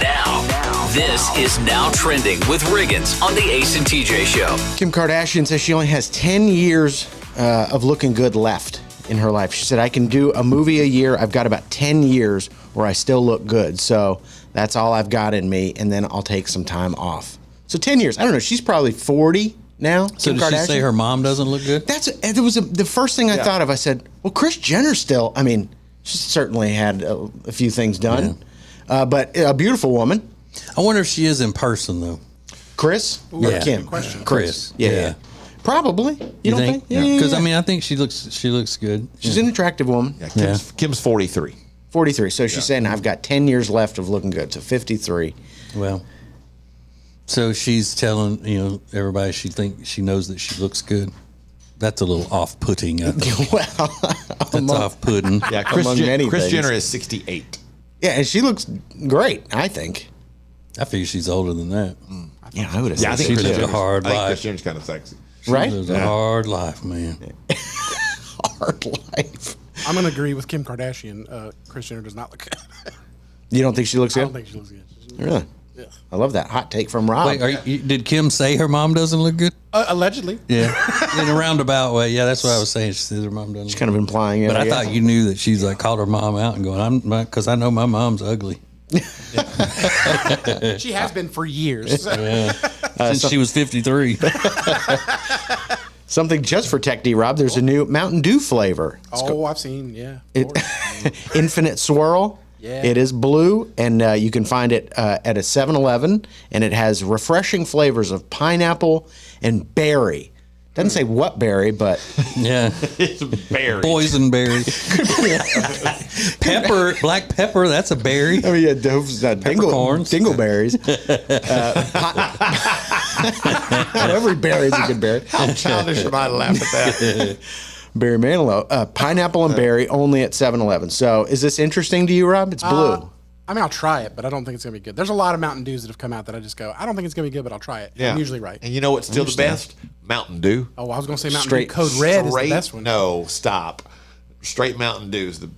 now. This is Now Trending with Riggins on the Ace and TJ Show. Kim Kardashian says she only has 10 years of looking good left in her life. She said, I can do a movie a year. I've got about 10 years where I still look good. So that's all I've got in me, and then I'll take some time off. So 10 years. I don't know. She's probably 40 now. So Kim did Kardashian. she say her mom doesn't look good? The first thing I thought of. I said, well, Kris Jenner still, I mean, she certainly had a few things done, but a beautiful woman. I wonder if she is in person, though. Kris? Or Kim? Kris. Yeah. Probably. You don't think? Yeah. Because, I mean, I think she looks good. She's an attractive woman. Yeah, Kim's 43. 43. So she's saying, I've got 10 years left of looking good. So 53. Well, so she's telling, everybody she knows that she looks good. That's a little off-putting, I think. Well, that's off-putting. Yeah, Kris Jenner is 68. Yeah, and she looks great, I think. I figure she's older than that. Yeah, I would have said I think she lives a hard life. Kris Jenner's kind of sexy. She lives a hard life, man. Hard life. I'm going to agree with Kim Kardashian. Kris Jenner does not look good. You don't think she looks good? I don't think she looks good. Really? Yeah. I love that hot take from Rob. Wait, did Kim say her mom doesn't look good? Allegedly. Yeah. In a roundabout way. Yeah, that's what I was saying. She said her mom doesn't She's look kind of implying it. But I thought you knew that she's like called her mom out and going, because I know my mom's ugly. She has been for years. Since she was 53. Something just for Tech D, Rob. There's a new Mountain Dew flavor. I've seen, Infinite Swirl. Yeah. It is blue, and you can find it at a 7-Eleven, and it has refreshing flavors of pineapple and berry. Doesn't say what berry, but yeah, it's berry. Boysenberry. Pepper, black pepper. That's a berry. Oh yeah, dingleberries. Every berry's a good berry. How childish am I to laugh at that? Berry Manilow. Pineapple and berry only at 7-Eleven. So is this interesting to you, Rob? It's blue. I mean, I'll try it, but I don't think it's going to be good. There's a lot of Mountain Dews that have come out that I just go, I don't think it's going to be good, but I'll try it. I'm usually right. And you know what's still the best? Mountain Dew. Oh, I was going to say Mountain Dew Code Red is the best one. No, stop. Straight Mountain Dew is the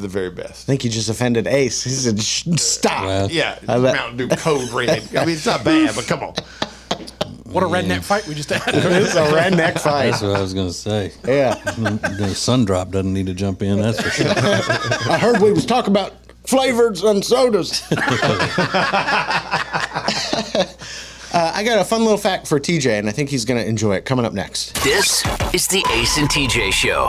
very best. I think you just offended Ace. He said, stop. Well, Yeah, Mountain Dew Code Red. I mean, it's not bad, but come on. What a redneck fight we just had. It's a redneck fight. That's what I was going to say. Yeah. The Sundrop doesn't need to jump in, that's for sure. I heard we was talking about flavors and sodas. I got a fun little fact for TJ, and I think he's going to enjoy it. Coming up next. This is the Ace and TJ Show.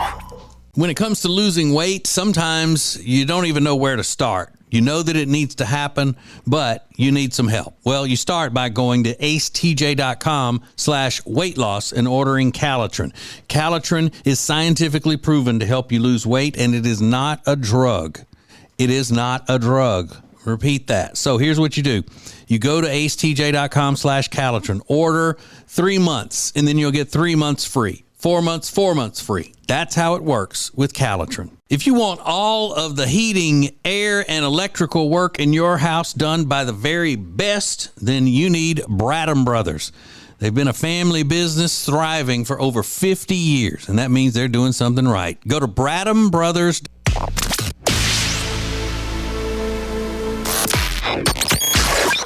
When it comes to losing weight, sometimes you don't even know where to start. You know that it needs to happen, but you need some help. Well, you start by going to acetj.com/weight loss and ordering Calitrin. Calitrin is scientifically proven to help you lose weight, and it is not a drug. It is not a drug. Repeat that. So here's what you do. You go to acetj.com/Calitrin, order 3 months, and then you'll get 3 months free. 4 months, 4 months free. That's how it works with Calitrin. If you want all of the heating, air, and electrical work in your house done by the very best, then you need Bradham Brothers. They've been a family business thriving for over 50 years, and that means they're doing something right. Go to Bradham Brothers.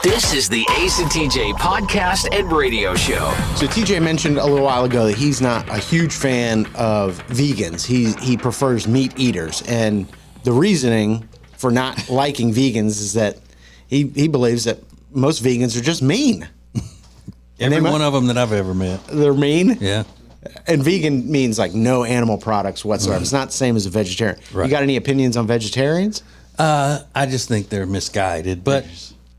This is the Ace and TJ podcast and radio show. So TJ mentioned a little while ago that he's not a huge fan of vegans. He prefers meat eaters. And the reasoning for not liking vegans is that he believes that most vegans are just mean. Every one of them that I've ever met. They're mean? Yeah. And vegan means like no animal products whatsoever. It's not the same as a vegetarian. Right. You got any opinions on vegetarians? I just think they're misguided, but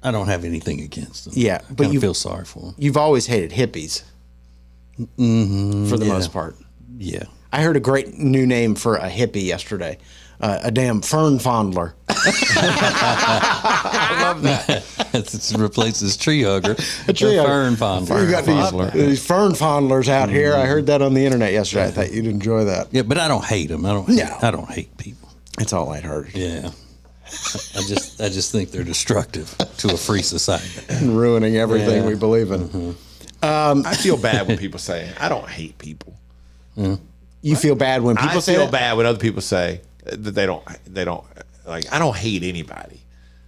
I don't have anything against them. Yeah, but you feel sorry for them. You've always hated hippies for the most part. Yeah. I heard a great new name for a hippie yesterday. A damn fern fondler. I love that. It replaces tree hugger. A tree hugger. Fern fondler. You got these fern fondlers out here. I heard that on the internet yesterday. I thought you'd enjoy that. Yeah, but I don't hate them. I don't hate people. It's all lighthearted. Yeah. I just think they're destructive to a free society. And ruining everything we believe in. I feel bad when people say, I don't hate people. You feel bad when people say I feel that? bad when other people say that they don't like, I don't hate anybody.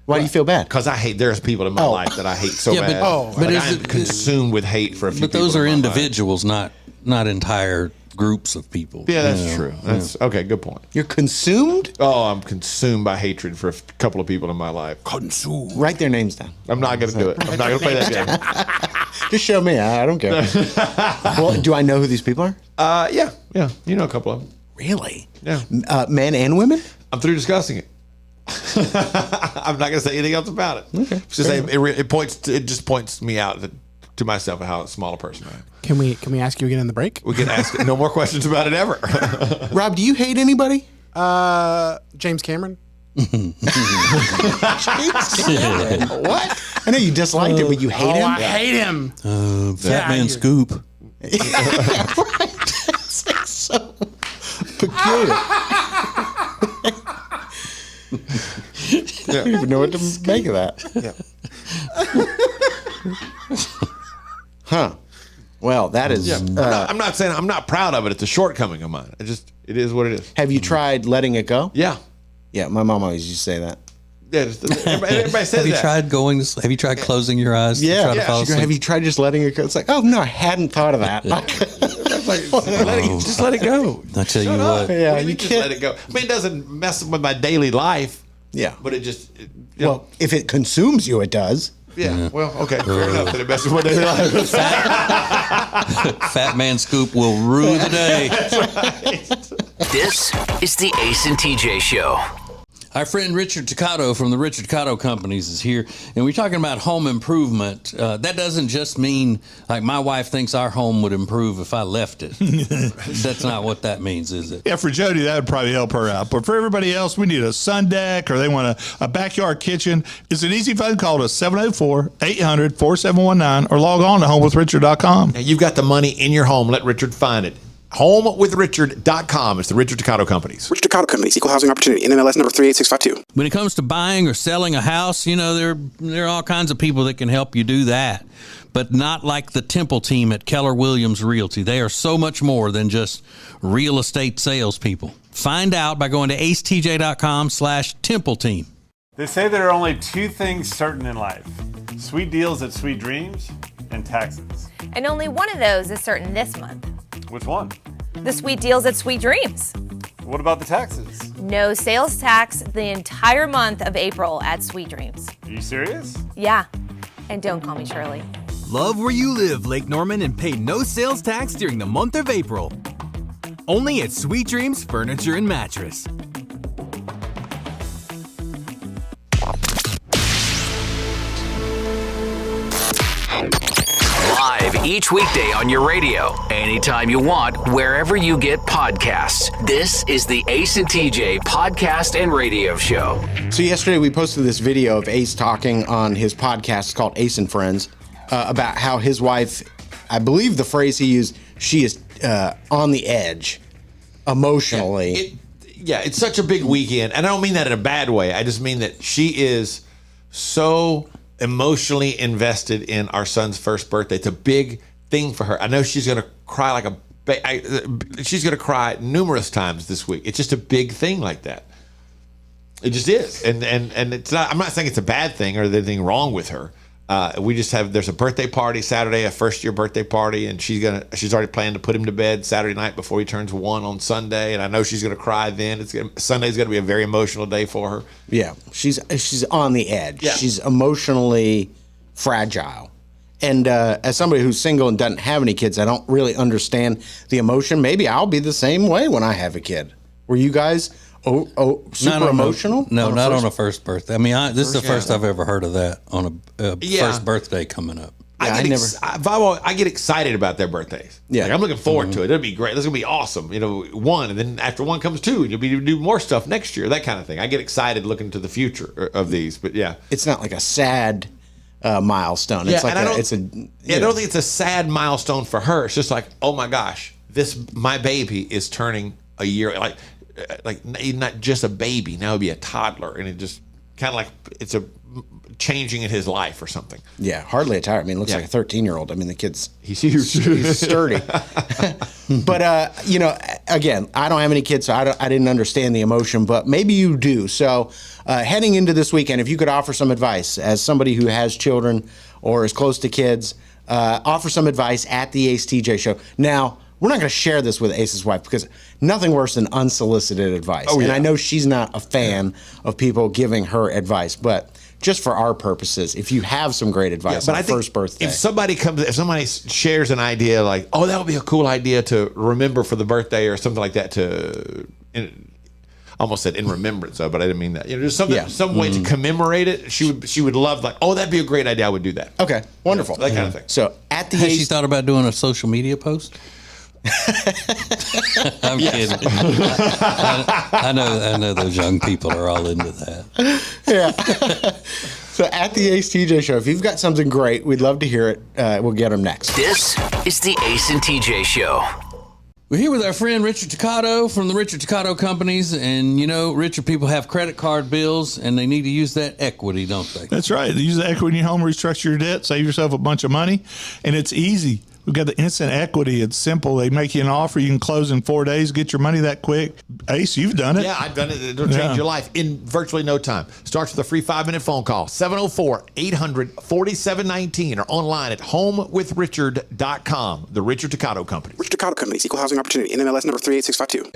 Why do you feel bad? Because there's people in my life that I hate so bad. But I'm consumed with hate for a few people. But those are in my life. individuals, not entire groups of people. Yeah, that's true. That's okay. Good point. You're consumed? Oh, I'm consumed by hatred for a couple of people in my life. Consumed. Write their names down. I'm not going to do it. I'm not going to play that game. Just show me. I don't care. Well, do I know who these people are? Yeah. You know a couple of them. Really? Yeah. Men and women? I'm through discussing it. I'm not going to say anything else about it. Okay. Just say it just points me out to myself and how small a person I am. Can we ask you again in the break? We can ask no more questions about it ever. Rob, do you hate anybody? James Cameron. What? I know you disliked him, but you hate him? I hate him. Fat Man Scoop. That's like so peculiar. I don't even know what to make of that. Huh. Well, that is. I'm not saying I'm not proud of it. It's a shortcoming of mine. It is what it is. Have you tried letting it go? Yeah. Yeah, my mom always used to say that. Yeah, everybody says Have you that. have you tried closing your eyes to try to fall She goes, asleep? have you tried just letting it go? It's like, oh no, I hadn't thought of that. Just let it go. I tell you what. Yeah, You just let it go. I mean, it doesn't mess with my daily life. Yeah. But it just. Well, if it consumes you, it does. Yeah. Well, okay. Fair enough that it messes with my daily life. Fat Man Scoop will rue the day. This is the Ace and TJ Show. Our friend Richard Toccato from the Richard Toccato Companies is here, and we're talking about home improvement. That doesn't just mean, like, my wife thinks our home would improve if I left it. That's not what that means, is it? Yeah, for Jody, that would probably help her out. But for everybody else, we need a sun deck or they want a backyard kitchen. It's an easy phone call to 704-800-4719 or log on to homewithrichard.com. Now, you've got the money in your home. Let Richard find it. HomeWithRichard.com. It's the Richard Toccato Companies. Richard Toccato Companies, Equal Housing Opportunity, NMLS number 38652. When it comes to buying or selling a house, you know, there are all kinds of people that can help you do that, but not like the Temple team at Keller Williams Realty. They are so much more than just real estate salespeople. Find out by going to acetj.com/Temple team. They say there are only two things certain in life: sweet deals at Sweet Dreams and taxes. And only one of those is certain this month. Which one? The sweet deals at Sweet Dreams. What about the taxes? No sales tax the entire month of April at Sweet Dreams. Are you serious? Yeah. And don't call me Shirley. Love where you live, Lake Norman, and pay no sales tax during the month of April. Only at Sweet Dreams Furniture and Mattress. Live each weekday on your radio, anytime you want, wherever you get podcasts. This is the Ace and TJ Podcast and Radio Show. So yesterday we posted this video of Ace talking on his podcast called Ace and Friends about how his wife, I believe the phrase he used, she is on the edge emotionally. It's such a big weekend. And I don't mean that in a bad way. I just mean that she is so emotionally invested in our son's first birthday. It's a big thing for her. I know she's going to cry like she's going to cry numerous times this week. It's just a big thing like that. It just is. And it's not, I'm not saying it's a bad thing or there's anything wrong with her. There's a birthday party Saturday, a first year birthday party, and she's already planning to put him to bed Saturday night before he turns 1 on Sunday. And I know she's going to cry then. Sunday's going to be a very emotional day for her. Yeah, she's on the edge. Yeah. She's emotionally fragile. And as somebody who's single and doesn't have any kids, I don't really understand the emotion. Maybe I'll be the same way when I have a kid. Were you guys super emotional? No, not on a first birthday. I mean, this is the first I've ever heard of that on a first birthday coming up. I get excited about their birthdays. Yeah. Like, I'm looking forward to it. It'll be great. This is going to be awesome. You know, 1, and then after 1 comes 2, and you'll be able to do more stuff next year, that kind of thing. I get excited looking to the future of these, but yeah. It's not like a sad milestone. It's like I don't think it's a sad milestone for her. It's just like, oh my gosh, my baby is turning a year, like not just a baby, now it'll be a toddler, and it just kind of like it's a changing in his life or something. Yeah, hardly a toddler. I mean, it looks like a 13-year-old. I mean, the kid's he's huge, he's sturdy. But again, I don't have any kids, so I didn't understand the emotion. But maybe you do. So heading into this weekend, if you could offer some advice as somebody who has children or is close to kids, offer some advice at the Ace TJ Show. Now, we're not going to share this with Ace's wife because nothing worse than unsolicited advice. And I know she's not a fan of people giving her advice, but just for our purposes, if you have some great advice on first birthday. If somebody shares an idea like, oh, that would be a cool idea to remember for the birthday or something like that almost said in remembrance of, but I didn't mean that. You know, just some way to commemorate it. She would love, like, oh, that'd be a great idea. I would do that. Okay, wonderful. That kind of thing. So at the Has she thought about doing a social media post? I'm kidding. I know those young people are all into that. Yeah. So at the Ace TJ Show, if you've got something great, we'd love to hear it. We'll get them next. This is the Ace and TJ Show. We're here with our friend Richard Toccato from the Richard Toccato Companies, and richer people have credit card bills, and they need to use that equity, don't they? That's right. Use the equity in your home, restructure your debt, save yourself a bunch of money, and it's easy. We've got the instant equity. It's simple. They make you an offer. You can close in 4 days, get your money that quick. Ace, you've done it. Yeah, I've done it. It'll change your life in virtually no time. Starts with a free 5-minute phone call, 704-800-4719, or online at homewithrichard.com. The Richard Toccato Company. Richard Toccato Companies, Equal Housing Opportunity, NMLS number 38652.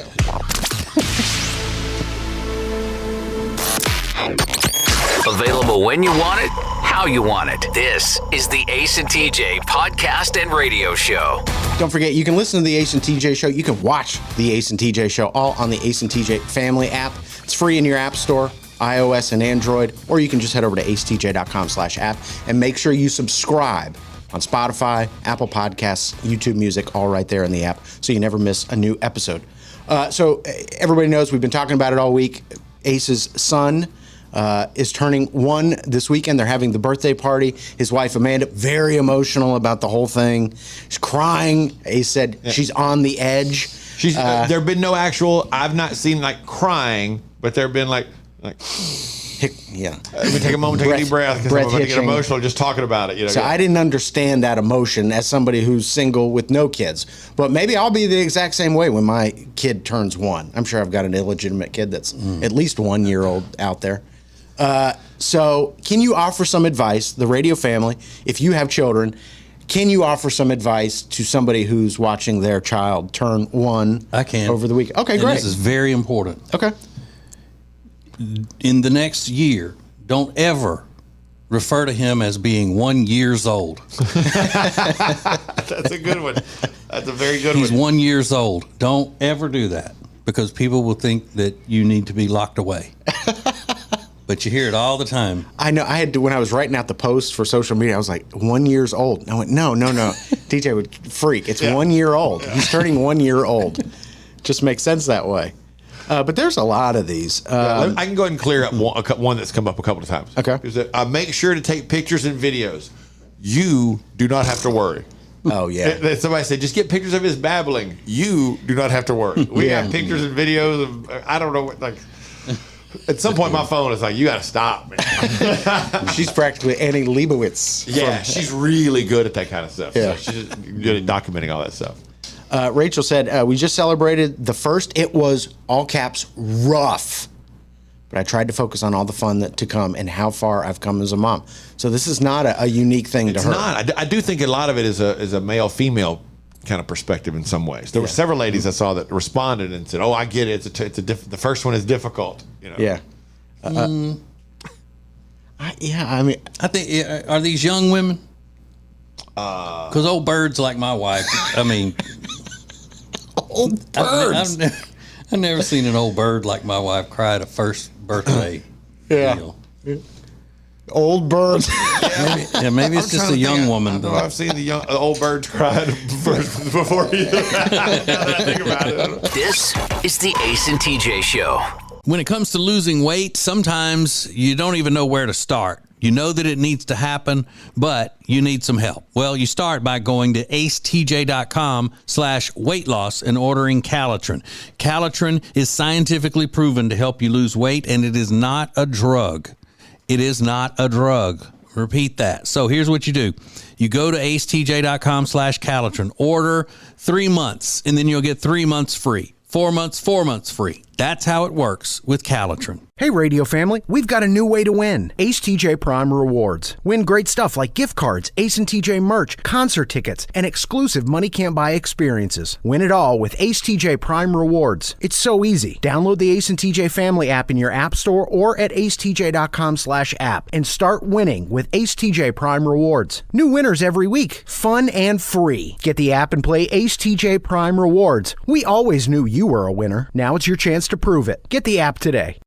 Available when you want it, how you want it. This is the Ace and TJ Podcast and Radio Show. Don't forget, you can listen to the Ace and TJ Show. You can watch the Ace and TJ Show all on the Ace and TJ Family app. It's free in your app store. iOS and Android, or you can just head over to acetj.com/app and make sure you subscribe on Spotify, Apple Podcasts, YouTube Music, all right there in the app, so you never miss a new episode. So everybody knows we've been talking about it all week. Ace's son is turning 1 this weekend. They're having the birthday party. His wife, Amanda, very emotional about the whole thing. She's crying. Ace said she's on the edge. She's there have been no actual, I've not seen like crying, but there have been like yeah. Let me take a moment, take a deep breath, because I'm about to get emotional just talking about it. So I didn't understand that emotion as somebody who's single with no kids. But maybe I'll be the exact same way when my kid turns 1. I'm sure I've got an illegitimate kid that's at least 1 year old out there. So can you offer some advice, the radio family, if you have children, can you offer some advice to somebody who's watching their child turn 1 I can. over the week? Okay, And great. this is very important. Okay. In the next year, don't ever refer to him as being 1 year old. That's a good one. That's a very good He's one. 1 year old. Don't ever do that, because people will think that you need to be locked away. But you hear it all the time. I know. I had to, when I was writing out the post for social media, I was like, 1 year old. And I went, no. DJ would freak. It's 1 year old. He's turning 1 year old. Just makes sense that way. But there's a lot of these. I can go ahead and clear up one that's come up a couple of times. Okay. Make sure to take pictures and videos. You do not have to worry. Oh, yeah. Somebody said, just get pictures of his babbling. You do not have to worry. We have pictures and videos of, I don't know what, like, at some point my phone is like, you got to stop, man. She's practically Annie Leibovitz. Yeah, she's really good at that kind of stuff. Yeah. So she's just good at documenting all that stuff. Rachel said, we just celebrated the first. It was, all caps, rough. But I tried to focus on all the fun to come and how far I've come as a mom. So this is not a unique thing to her. It's not. I do think a lot of it is a male-female kind of perspective in some ways. There were several ladies I saw that responded and said, "Oh, I get it. The first one is difficult." You know? Yeah. I mean, I think, are these young women? Because old birds like my wife, I mean, old birds. I've never seen an old bird like my wife cry at a first birthday deal. Old birds. Maybe it's just a young woman. I've seen the old birds cry before you think about it. This is the Ace and TJ Show. When it comes to losing weight, sometimes you don't even know where to start. You know that it needs to happen, but you need some help. Well, you start by going to acetj.com/weight loss and ordering Calitrin. Calitrin is scientifically proven to help you lose weight, and it is not a drug. It is not a drug. Repeat that. So here's what you do. You go to acetj.com/Calitrin, order 3 months, and then you'll get 3 months free. 4 months free. That's how it works with Calitrin. Hey, radio family, we've got a new way to win. ACJ Prime Rewards. Win great stuff like gift cards, Ace and TJ merch, concert tickets, and exclusive money-can't-buy experiences. Win it all with ACJ Prime Rewards. It's so easy. Download the Ace and TJ family app in your app store or at acetj.com/app and start winning with ACJ Prime Rewards. New winners every week. Fun and free. Get the app and play ACJ Prime Rewards. We always knew you were a winner. Now it's your chance to prove it. Get the app today.